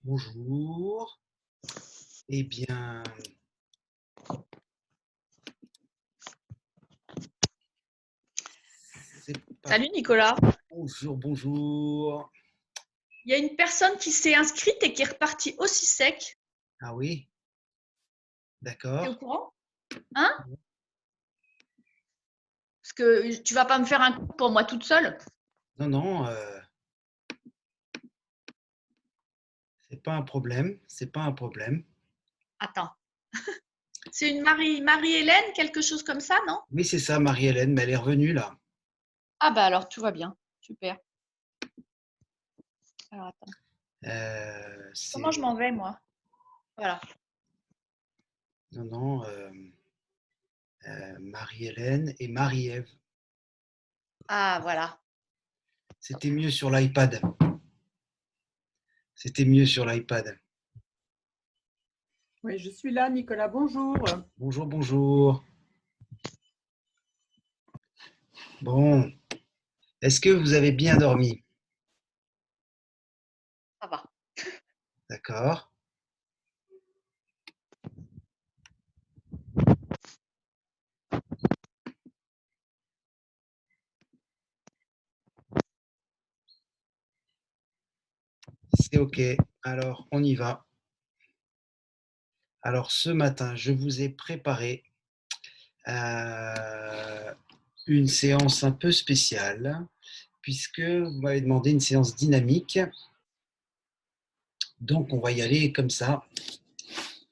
Bonjour. Eh bien, c'est parti. Salut Nicolas. Bonjour, bonjour. Il y a une personne qui s'est inscrite et qui est repartie aussi sec. Ah oui, T'es au d'accord. courant? Hein? Parce que tu vas pas me faire un coup pour moi toute seule. Non, non, c'est pas un problème. C'est pas un problème. Attends. C'est une Marie-Hélène, quelque chose comme ça, non? Oui, c'est ça, Marie-Hélène, mais elle est revenue là. Ah bah alors tout va bien. Super. Alors attends. Comment je C'est m'en vais moi? Voilà. non, non, Marie-Hélène et Marie-Ève. Ah voilà. C'était mieux sur l'iPad. C'était mieux sur l'iPad. Oui, je suis là, Nicolas, bonjour. Bonjour, bonjour. Bon, est-ce que vous avez bien dormi? Ça va. D'accord. C'est OK. Alors, on y va. Alors, ce matin, je vous ai préparé une séance un peu spéciale, puisque vous m'avez demandé une séance dynamique. Donc, on va y aller comme ça.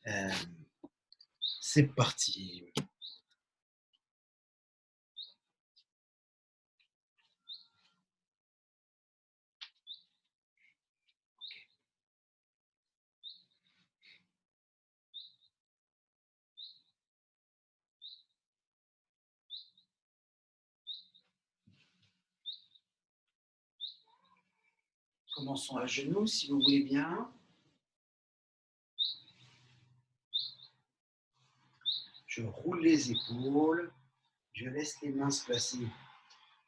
Euh, c'est parti. Commençons à genoux, si vous voulez bien. Je roule les épaules. Je laisse les mains se placer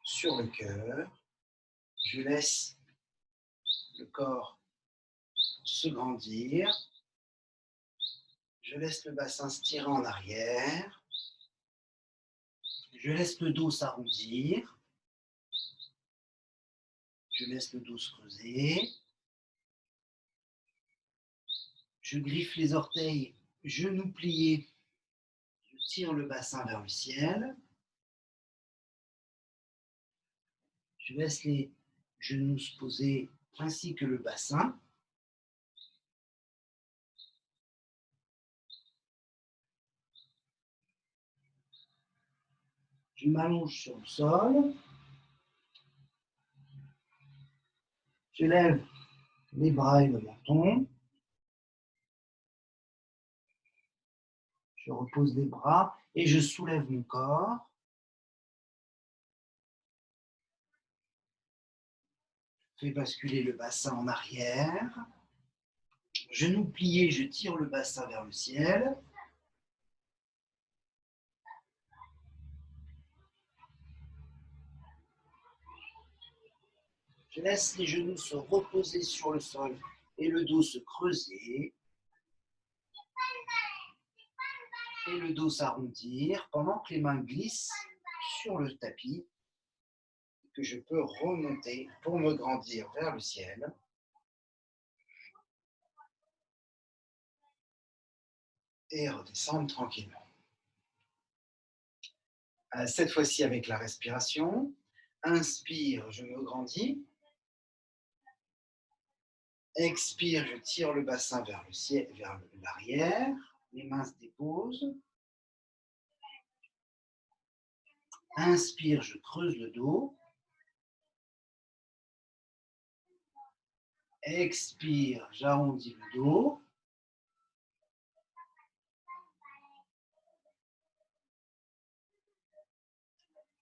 sur le cœur. Je laisse le corps se grandir. Je laisse le bassin se tirer en arrière. Je laisse le dos s'arrondir. Je laisse le dos se creuser. Je griffe les orteils, genoux pliés. Je tire le bassin vers le ciel. Je laisse les genoux se poser ainsi que le bassin. Je m'allonge sur le sol. Je lève les bras et le menton. Je repose les bras et je soulève mon corps. Je fais basculer le bassin en arrière. Genoux pliés, je tire le bassin vers le ciel. Je laisse les genoux se reposer sur le sol et le dos se creuser. Et le dos s'arrondir pendant que les mains glissent sur le tapis, que je peux remonter pour me grandir vers le ciel. Et redescendre tranquillement. Cette fois-ci avec la respiration. Inspire, je me grandis. Expire, je tire le bassin vers le ciel, vers l'arrière. Les mains se déposent. Inspire, je creuse le dos. Expire, j'arrondis le dos.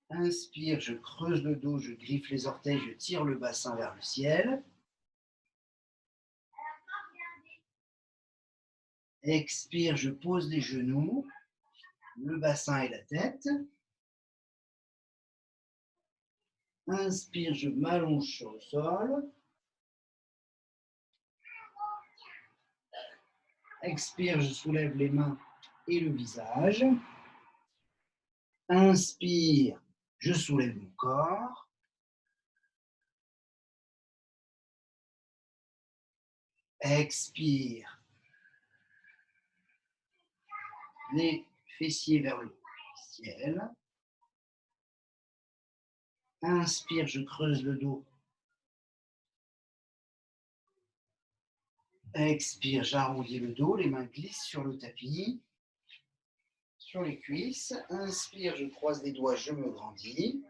Inspire, je creuse le dos, je griffe les orteils, je tire le bassin vers le ciel. Expire, je pose les genoux, le bassin et la tête. Inspire, je m'allonge sur le sol. Expire, je soulève les mains et le visage. Inspire, je soulève mon corps. Expire. Les fessiers vers le ciel. Inspire, je creuse le dos. Expire, j'arrondis le dos, les mains glissent sur le tapis, sur les cuisses. Inspire, je croise les doigts, je me grandis.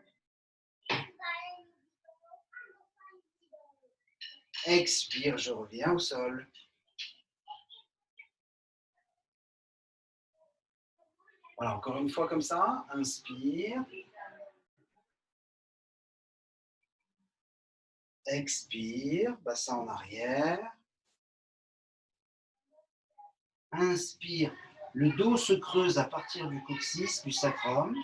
Expire, je reviens au sol. Voilà, encore une fois comme ça. Inspire. Expire, bassin en arrière. Inspire, le dos se creuse à partir du coccyx, du sacrum.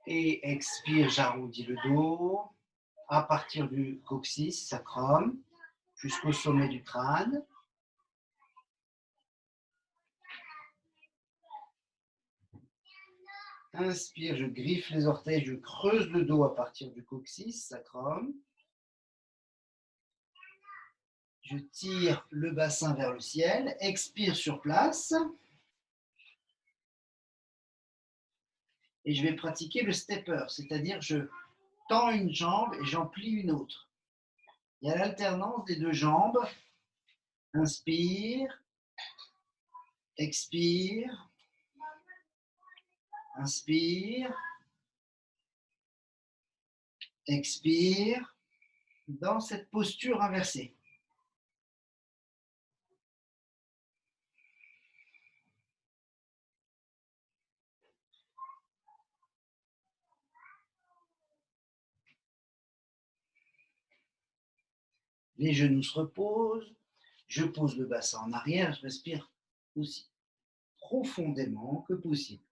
Et expire, j'arrondis le dos à partir du coccyx, sacrum, jusqu'au sommet du crâne. Inspire, je griffe les orteils, je creuse le dos à partir du coccyx, sacrum. Je tire le bassin vers le ciel. Expire sur place. Et je vais pratiquer le stepper, c'est-à-dire je tends une jambe et j'en plie une autre. Il y a l'alternance des deux jambes. Inspire, expire, inspire, expire, dans cette posture inversée. Les genoux se reposent, je pose le bassin en arrière, je respire aussi profondément que possible.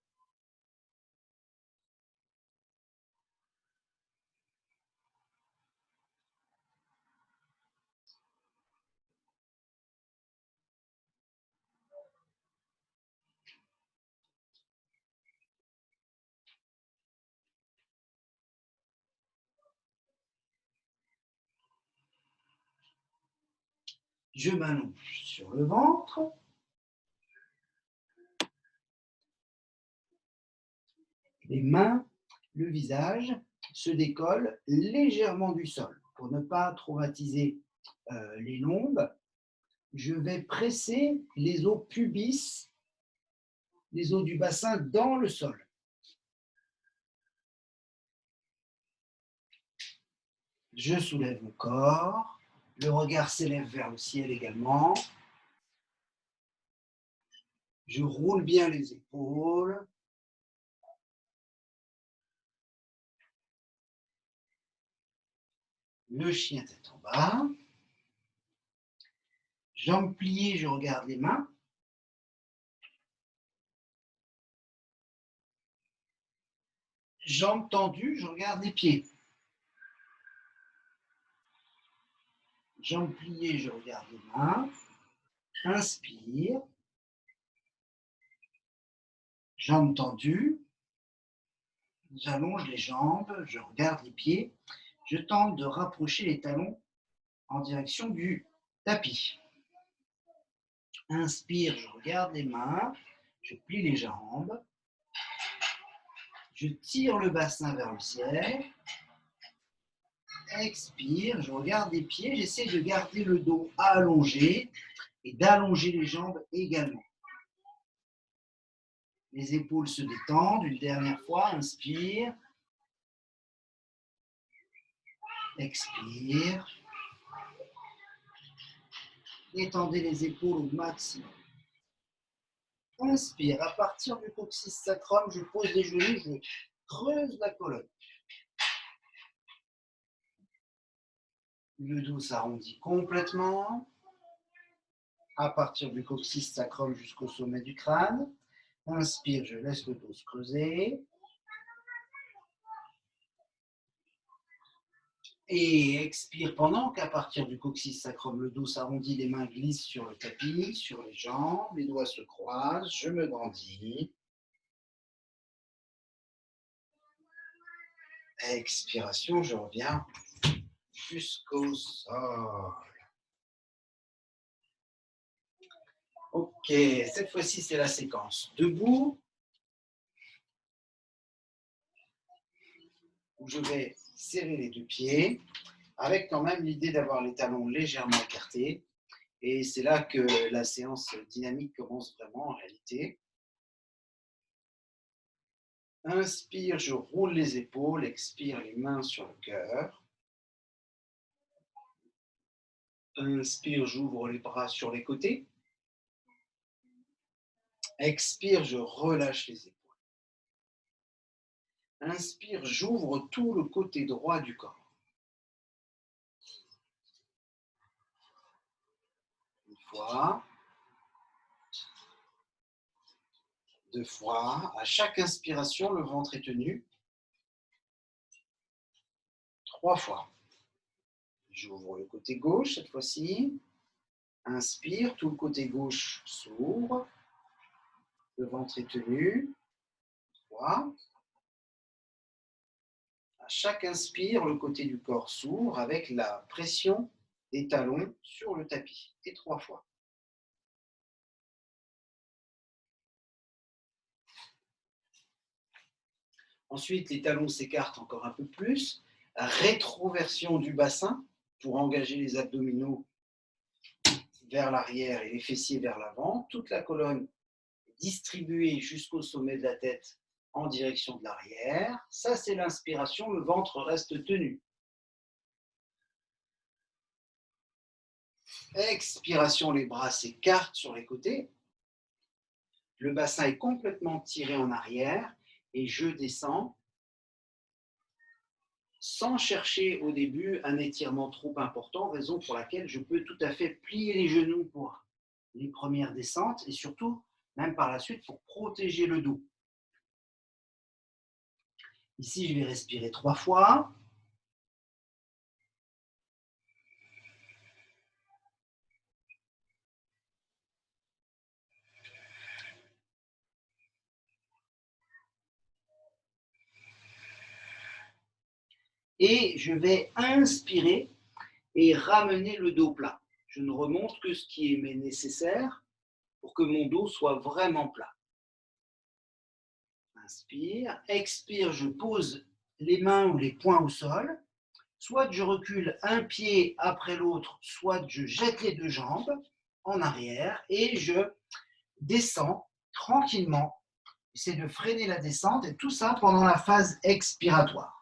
Je m'allonge sur le ventre. Les mains, le visage se décollent légèrement du sol. Pour ne pas traumatiser les lombes, je vais presser les os pubis, les os du bassin dans le sol. Je soulève mon corps, le regard s'élève vers le ciel également. Je roule bien les épaules. Le chien tête en bas. Jambes pliées, je regarde les mains. Jambes tendues, je regarde les pieds. Jambes pliées, je regarde les mains. Inspire. Jambes tendues. J'allonge les jambes, je regarde les pieds. Je tente de rapprocher les talons en direction du tapis. Inspire, je regarde les mains. Je plie les jambes. Je tire le bassin vers le ciel. Expire, je regarde les pieds. J'essaie de garder le dos allongé et d'allonger les jambes également. Les épaules se détendent. Une dernière fois, inspire. Expire. Étendez les épaules au maximum. Inspire. À partir du coccyx sacrum, je pose les genoux, je creuse la colonne. Le dos s'arrondit complètement. À partir du coccyx sacrum jusqu'au sommet du crâne. Inspire, je laisse le dos se creuser. Et expire pendant qu'à partir du coccyx sacrum, le dos s'arrondit, les mains glissent sur le tapis, sur les jambes, les doigts se croisent, je me grandis. Expiration, je reviens jusqu'au sol. Ok, cette fois-ci, c'est la séquence debout, où je vais serrer les deux pieds, avec quand même l'idée d'avoir les talons légèrement écartés. Et c'est là que la séance dynamique commence vraiment en réalité. Inspire, je roule les épaules, expire, les mains sur le cœur. Inspire, j'ouvre les bras sur les côtés. Expire, je relâche les épaules. Inspire, j'ouvre tout le côté droit du corps. Une fois. Deux fois. À chaque inspiration, le ventre est tenu. 3 fois. J'ouvre le côté gauche cette fois-ci. Inspire, tout le côté gauche s'ouvre. Le ventre est tenu. 3. À chaque inspire, le côté du corps s'ouvre avec la pression des talons sur le tapis. Et 3 fois. Ensuite, les talons s'écartent encore un peu plus. Rétroversion du bassin pour engager les abdominaux vers l'arrière et les fessiers vers l'avant. Toute la colonne distribuée jusqu'au sommet de la tête en direction de l'arrière. Ça, c'est l'inspiration. Le ventre reste tenu. Expiration, les bras s'écartent sur les côtés. Le bassin est complètement tiré en arrière et je descends sans chercher au début un étirement trop important, raison pour laquelle je peux tout à fait plier les genoux pour les premières descentes et surtout, même par la suite, pour protéger le dos. Ici, je vais respirer 3 fois. Et je vais inspirer et ramener le dos plat. Je ne remonte que ce qui est nécessaire pour que mon dos soit vraiment plat. Inspire, expire, je pose les mains ou les poings au sol. Soit je recule un pied après l'autre, soit je jette les 2 jambes en arrière et je descends tranquillement. J'essaie de freiner la descente et tout ça pendant la phase expiratoire.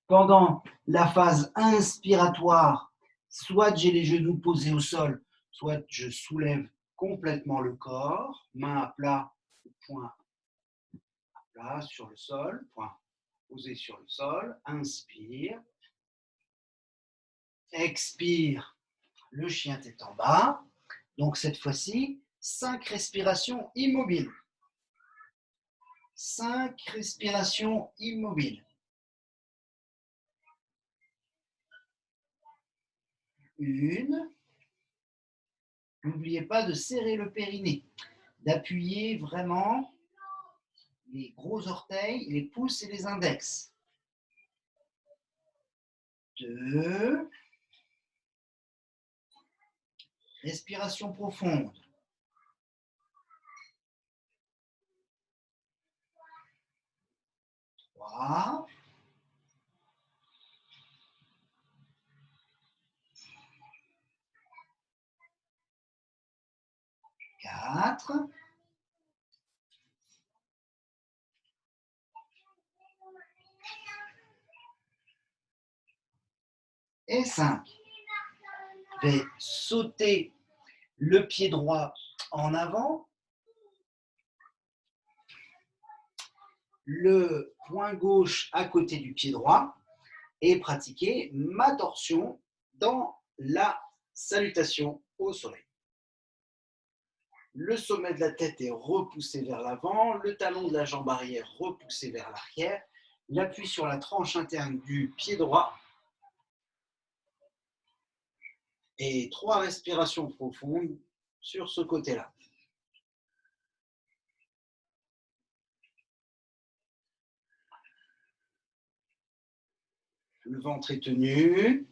Pendant la phase inspiratoire, soit j'ai les genoux posés au sol, soit je soulève complètement le corps, main à plat, point à plat sur le sol, point posé sur le sol. Inspire. Expire, le chien tête en bas. Donc cette fois-ci, 5 respirations immobiles. 5 respirations immobiles. 1. N'oubliez pas de serrer le périnée, d'appuyer vraiment les gros orteils, les pouces et les index. 2. Respiration profonde. 3. 4. Et 5. Je vais sauter le pied droit en avant, le poing gauche à côté du pied droit et pratiquer ma torsion dans la salutation au soleil. Le sommet de la tête est repoussé vers l'avant, le talon de la jambe arrière repoussé vers l'arrière. l'appui sur la tranche interne du pied droit. Et 3 respirations profondes sur ce côté-là. Le ventre est tenu.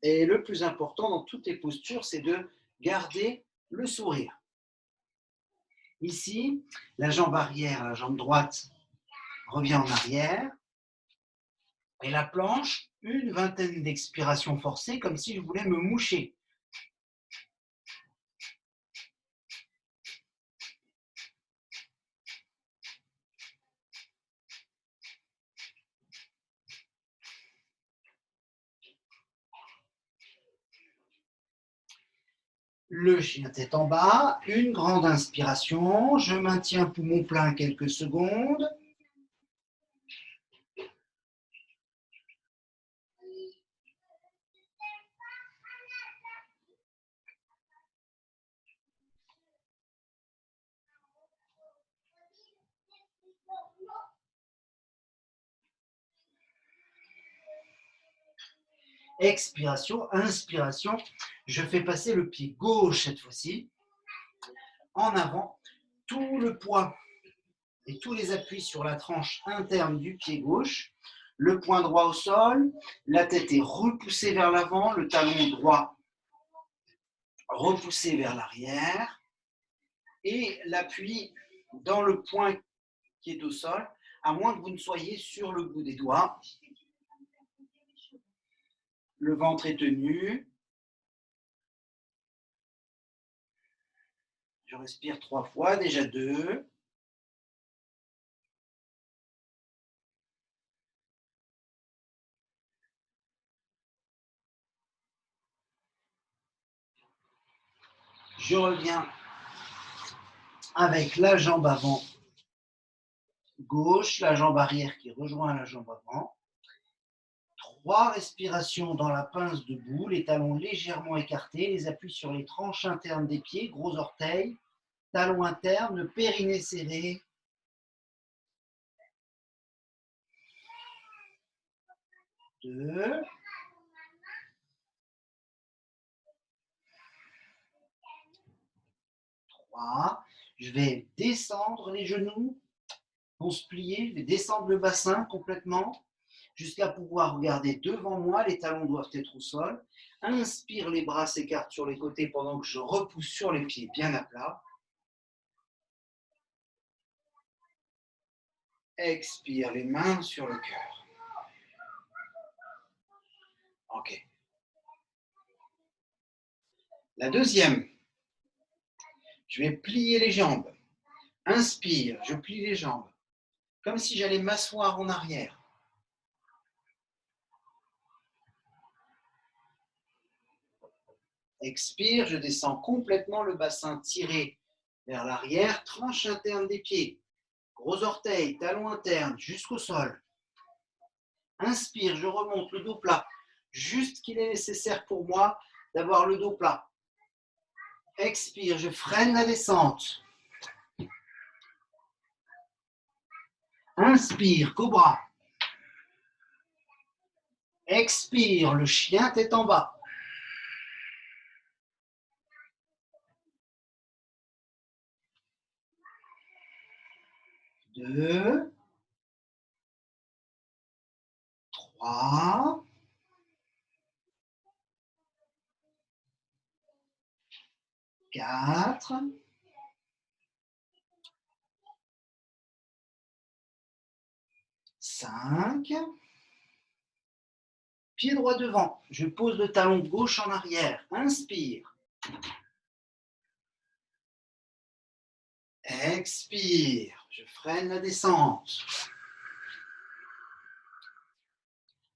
Et le plus important dans toutes les postures, c'est de garder le sourire. Ici, la jambe arrière, la jambe droite revient en arrière. Et la planche, une vingtaine d'expirations forcées, comme si je voulais me moucher. Le chien tête en bas, une grande inspiration, je maintiens poumon plein quelques secondes. Expiration, inspiration, je fais passer le pied gauche cette fois-ci, en avant, tout le poids et tous les appuis sur la tranche interne du pied gauche, le poing droit au sol, la tête est repoussée vers l'avant, le talon droit repoussé vers l'arrière, et l'appui dans le poing qui est au sol, à moins que vous ne soyez sur le bout des doigts. Le ventre est tenu. Je respire 3 fois, déjà 2. Je reviens avec la jambe avant gauche, la jambe arrière qui rejoint la jambe avant. 3 respirations dans la pince debout, les talons légèrement écartés, les appuis sur les tranches internes des pieds, gros orteils, talons internes, le périnée serré. 2. 3. Je vais descendre les genoux, vont se plier, je vais descendre le bassin complètement jusqu'à pouvoir regarder devant moi, les talons doivent être au sol. Inspire, les bras s'écartent sur les côtés pendant que je repousse sur les pieds bien à plat. Expire, les mains sur le cœur. Ok. La deuxième, je vais plier les jambes. Inspire, je plie les jambes, comme si j'allais m'asseoir en arrière. Expire, je descends complètement le bassin tiré vers l'arrière, tranche interne des pieds, gros orteils, talons internes jusqu'au sol. Inspire, je remonte le dos plat, juste qu'il est nécessaire pour moi d'avoir le dos plat. Expire, je freine la descente. Inspire, cobra. Expire, le chien tête en bas. 2, 3, 4, 5. Pied droit devant, je pose le talon gauche en arrière. Inspire. Expire, je freine la descente.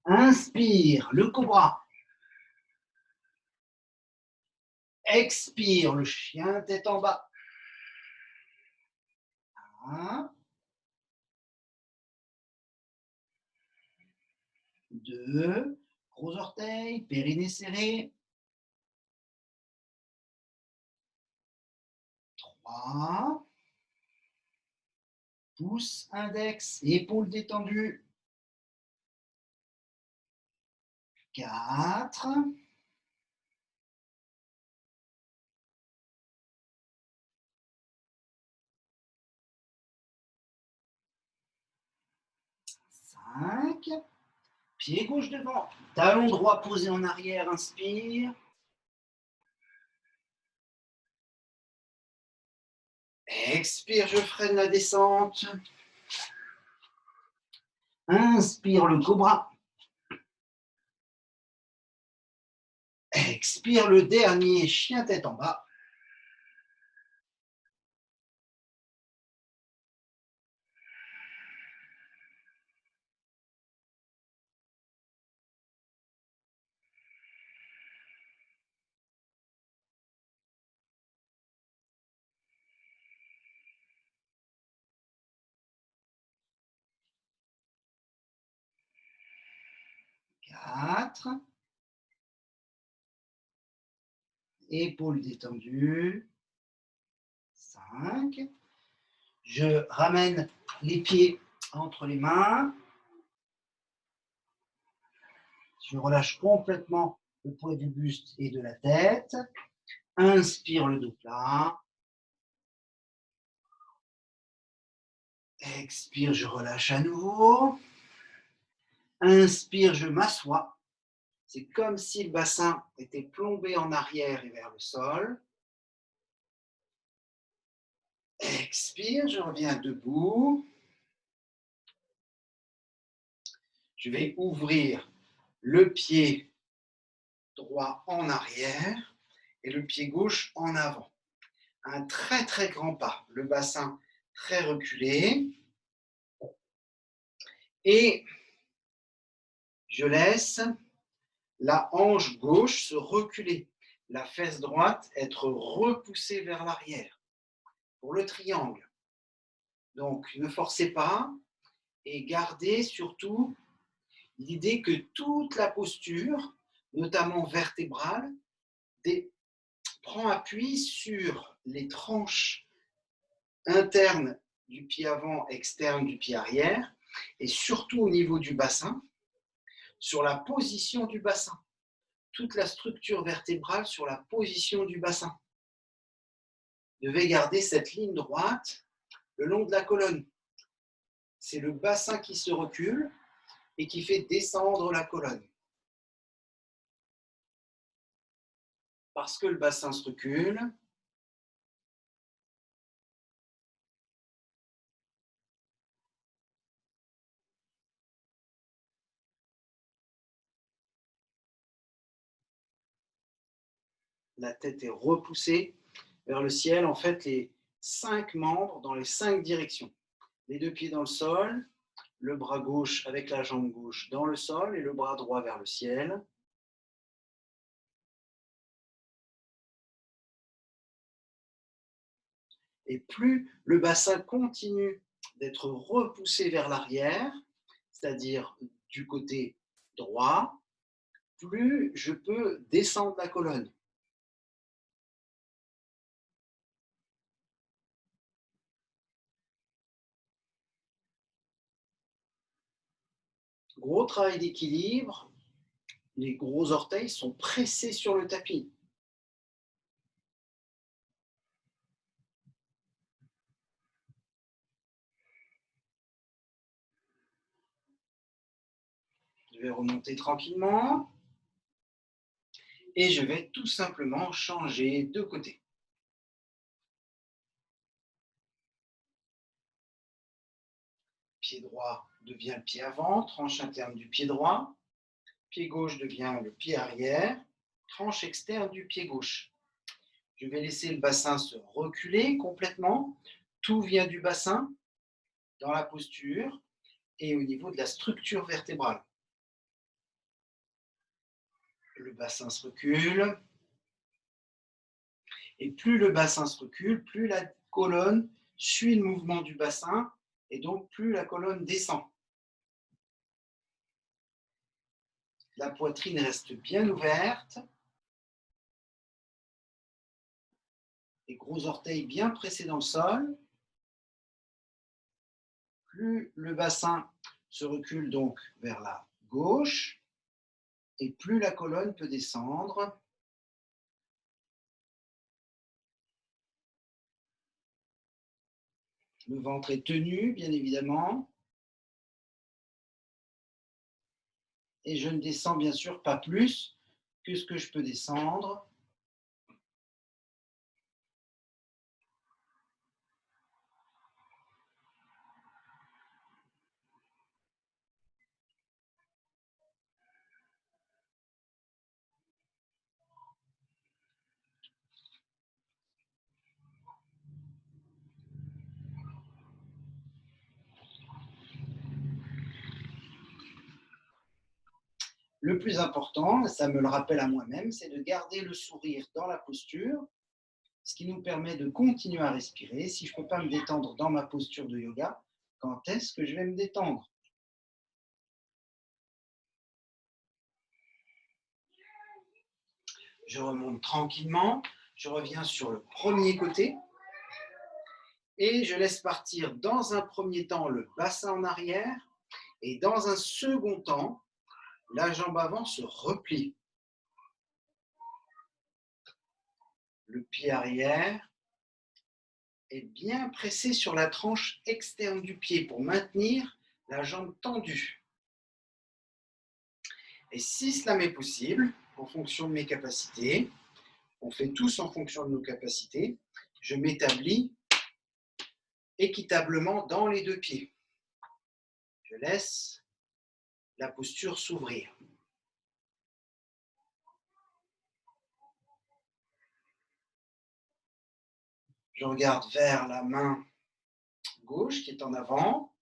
Inspire, le cobra. Expire, le chien tête en bas. 1, 2, gros orteils, périnée serré. 3, Pouce, index, épaules détendues. 4. 5. Pied gauche devant. Talon droit posé en arrière, inspire. Expire, je freine la descente. Inspire le cobra. Expire le dernier, chien tête en bas. Quatre. Épaules détendues. 5. Je ramène les pieds entre les mains. Je relâche complètement le poids du buste et de la tête. Inspire le dos plat. Expire, je relâche à nouveau. Inspire, je m'assois. C'est comme si le bassin était plombé en arrière et vers le sol. Expire, je reviens debout. Je vais ouvrir le pied droit en arrière et le pied gauche en avant. Un très très grand pas, le bassin très reculé. Et je laisse la hanche gauche se reculer, la fesse droite être repoussée vers l'arrière pour le triangle. Donc ne forcez pas et gardez surtout l'idée que toute la posture, notamment vertébrale, prend appui sur les tranches internes du pied avant, externes du pied arrière, et surtout au niveau du bassin, sur la position du bassin. Toute la structure vertébrale sur la position du bassin. Vous devez garder cette ligne droite le long de la colonne. C'est le bassin qui se recule et qui fait descendre la colonne. Parce que le bassin se recule, la tête est repoussée vers le ciel. En fait, les 5 membres dans les 5 directions. Les 2 pieds dans le sol, le bras gauche avec la jambe gauche dans le sol et le bras droit vers le ciel. Et plus le bassin continue d'être repoussé vers l'arrière, c'est-à-dire du côté droit, plus je peux descendre la colonne. Gros travail d'équilibre, les gros orteils sont pressés sur le tapis. Je vais remonter tranquillement et je vais tout simplement changer de côté. Pied droit devient le pied avant, tranche interne du pied droit. Pied gauche devient le pied arrière, tranche externe du pied gauche. Je vais laisser le bassin se reculer complètement. Tout vient du bassin dans la posture et au niveau de la structure vertébrale. Le bassin se recule. Et plus le bassin se recule, plus la colonne suit le mouvement du bassin et donc plus la colonne descend. La poitrine reste bien ouverte. Les gros orteils bien pressés dans le sol. Plus le bassin se recule donc vers la gauche, et plus la colonne peut descendre. Le ventre est tenu, bien évidemment. Et je ne descends bien sûr pas plus que ce que je peux descendre. Le plus important, ça me le rappelle à moi-même, c'est de garder le sourire dans la posture, ce qui nous permet de continuer à respirer. Si je ne peux pas me détendre dans ma posture de yoga, quand est-ce que je vais me détendre? Je remonte tranquillement, je reviens sur le premier côté et je laisse partir dans un premier temps le bassin en arrière et dans un second temps, la jambe avant se replie. Le pied arrière est bien pressé sur la tranche externe du pied pour maintenir la jambe tendue. Et si cela m'est possible, en fonction de mes capacités, on fait tous en fonction de nos capacités, je m'établis équitablement dans les deux pieds. Je laisse la posture s'ouvrir. Je regarde vers la main gauche qui est en avant.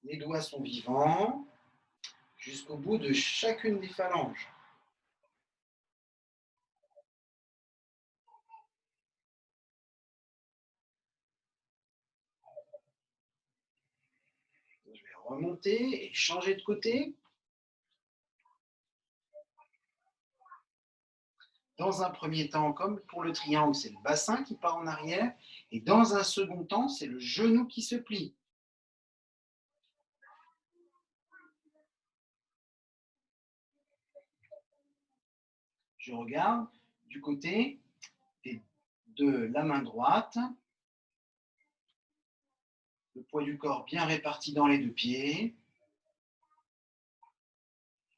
Les doigts sont vivants jusqu'au bout de chacune des phalanges. Je vais remonter et changer de côté. Dans un premier temps, comme pour le triangle, c'est le bassin qui part en arrière. Et dans un second temps, c'est le genou qui se plie. Je regarde du côté de la main droite. Le poids du corps bien réparti dans les deux pieds.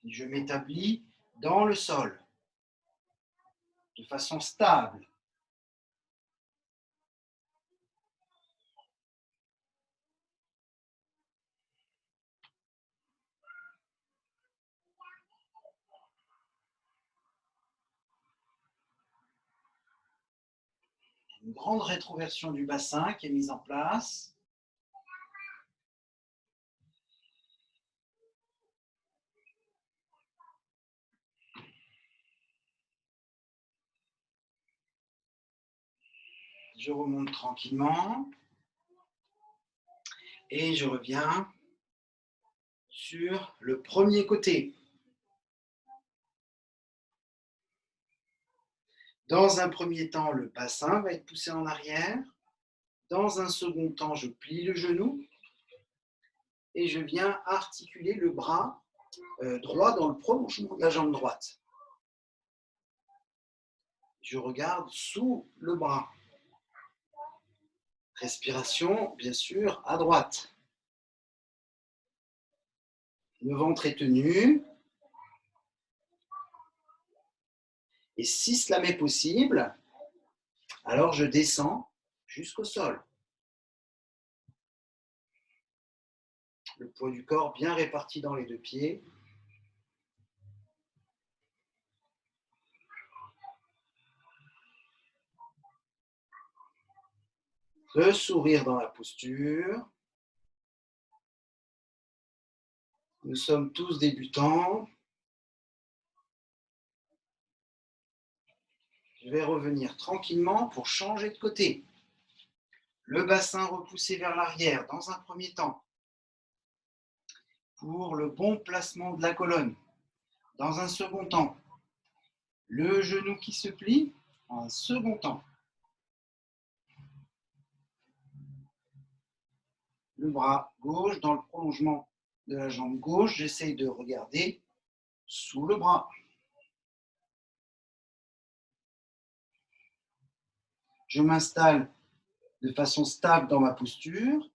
Et je m'établis dans le sol de façon stable. Une grande rétroversion du bassin qui est mise en place. Je remonte tranquillement et je reviens sur le premier côté. Dans un premier temps, le bassin va être poussé en arrière. Dans un second temps, je plie le genou et je viens articuler le bras droit dans le prolongement de la jambe droite. Je regarde sous le bras. Respiration, bien sûr, à droite. Le ventre est tenu. Et si cela m'est possible, alors je descends jusqu'au sol. Le poids du corps bien réparti dans les deux pieds. Le sourire dans la posture. Nous sommes tous débutants. Je vais revenir tranquillement pour changer de côté. Le bassin repoussé vers l'arrière dans un premier temps. Pour le bon placement de la colonne. Dans un second temps, le genou qui se plie, en un second temps. Le bras gauche dans le prolongement de la jambe gauche, j'essaye de regarder sous le bras. Je m'installe de façon stable dans ma posture.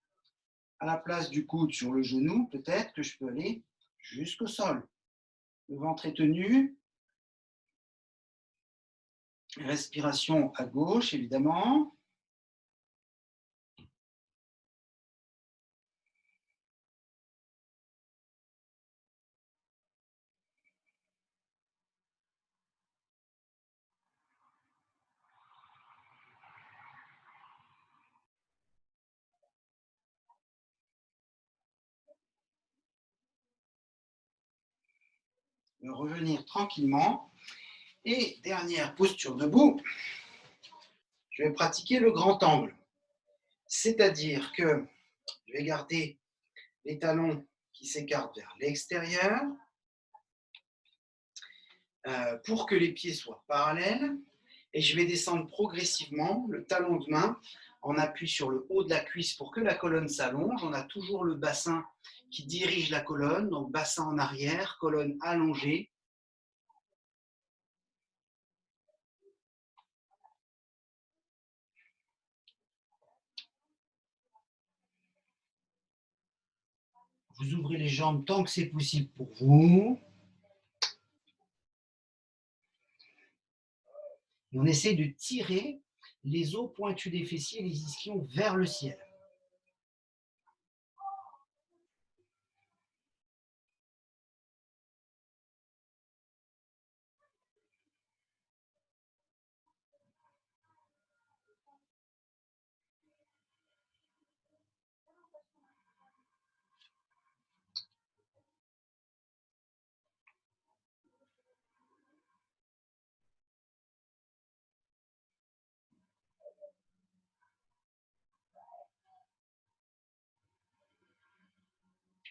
À la place du coude sur le genou, peut-être que je peux aller jusqu'au sol. Le ventre est tenu. Respiration à gauche, évidemment. Revenir tranquillement. Et dernière posture debout, je vais pratiquer le grand angle. C'est-à-dire que je vais garder les talons qui s'écartent vers l'extérieur pour que les pieds soient parallèles. Et je vais descendre progressivement le talon de main en appui sur le haut de la cuisse pour que la colonne s'allonge. On a toujours le bassin qui dirige la colonne, donc bassin en arrière, colonne allongée. Vous ouvrez les jambes tant que c'est possible pour vous. Et on essaie de tirer les os pointus des fessiers et les ischions vers le ciel.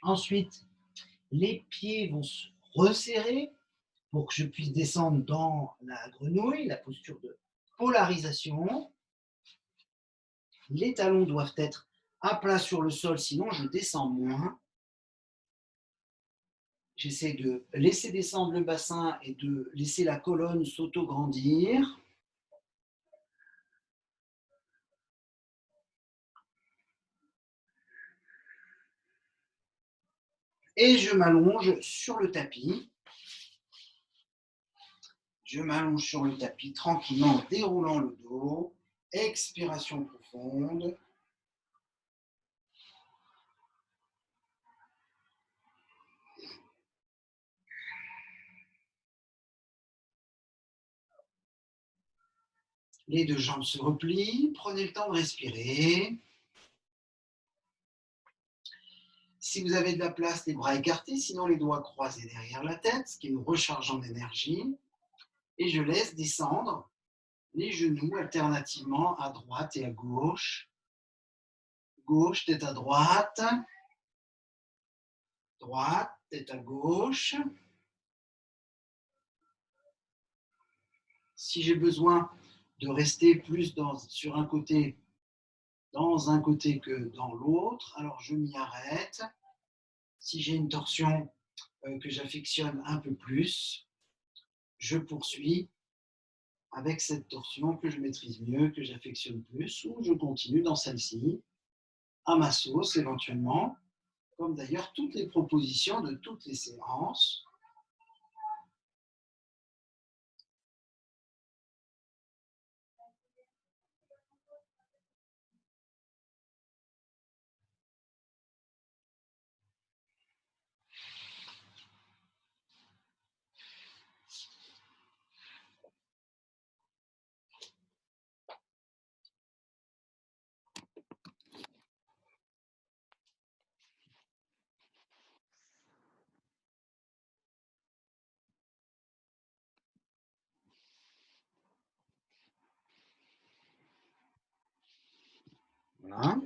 Ensuite, les pieds vont se resserrer pour que je puisse descendre dans la grenouille, la posture de polarisation. Les talons doivent être à plat sur le sol, sinon je descends moins. J'essaie de laisser descendre le bassin et de laisser la colonne s'auto-grandir. Et je m'allonge sur le tapis. Je m'allonge sur le tapis tranquillement en déroulant le dos. Expiration profonde. Les deux jambes se replient. Prenez le temps de respirer. Si vous avez de la place, les bras écartés, sinon les doigts croisés derrière la tête, ce qui nous recharge en énergie. Et je laisse descendre les genoux alternativement à droite et à gauche. Gauche, tête à droite. Droite, tête à gauche. Si j'ai besoin de rester plus sur un côté, dans un côté que dans l'autre, alors je m'y arrête. Si j'ai une torsion que j'affectionne un peu plus, je poursuis avec cette torsion que je maîtrise mieux, que j'affectionne plus, ou je continue dans celle-ci, à ma sauce éventuellement, comme d'ailleurs toutes les propositions de toutes les séances. Voilà.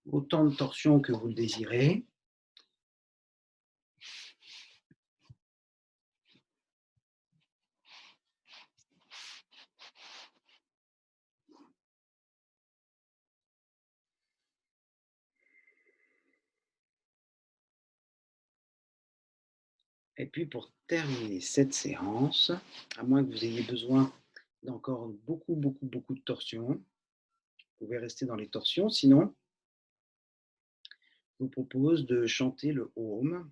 Autant de torsions que vous le désirez. Et puis pour terminer cette séance, à moins que vous ayez besoin d'encore beaucoup de torsions, vous pouvez rester dans les torsions. Sinon, je vous propose de chanter le Om.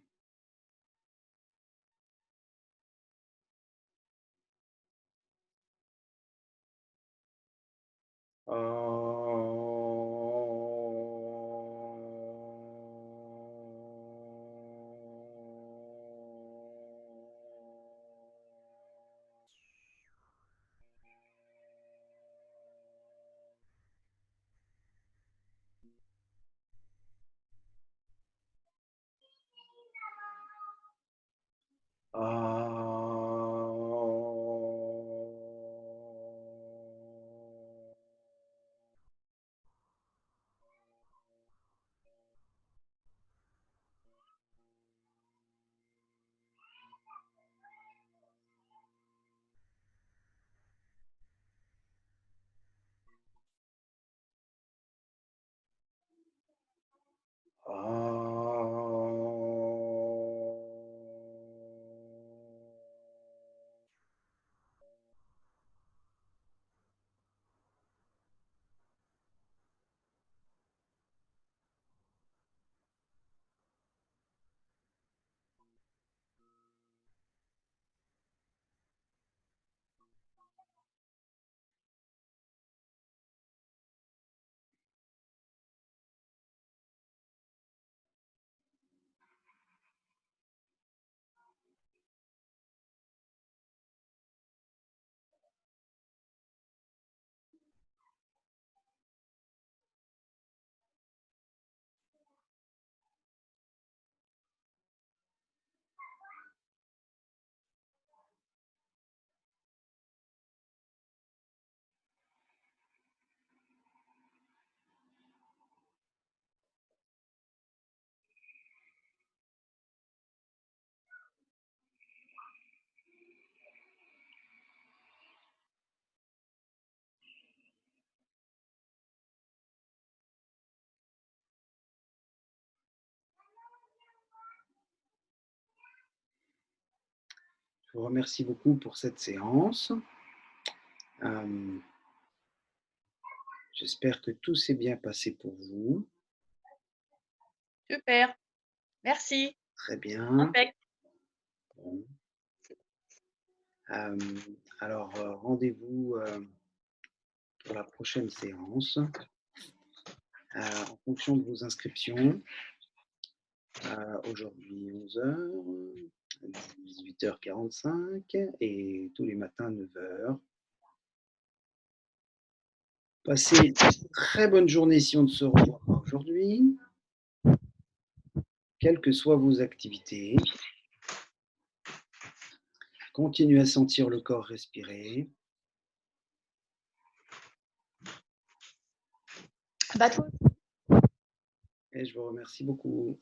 Je vous remercie beaucoup pour cette séance. J'espère que tout s'est bien passé pour vous. Super. Merci. Très bien. Impec. Bon. Alors, rendez-vous pour la prochaine séance en fonction de vos inscriptions. Aujourd'hui 11h, 18h45 et tous les matins 9h. Passez une très bonne journée si on ne se revoit pas aujourd'hui, quelles que soient vos activités. Continuez à sentir le corps respirer. Bah, toi. Et je vous remercie beaucoup.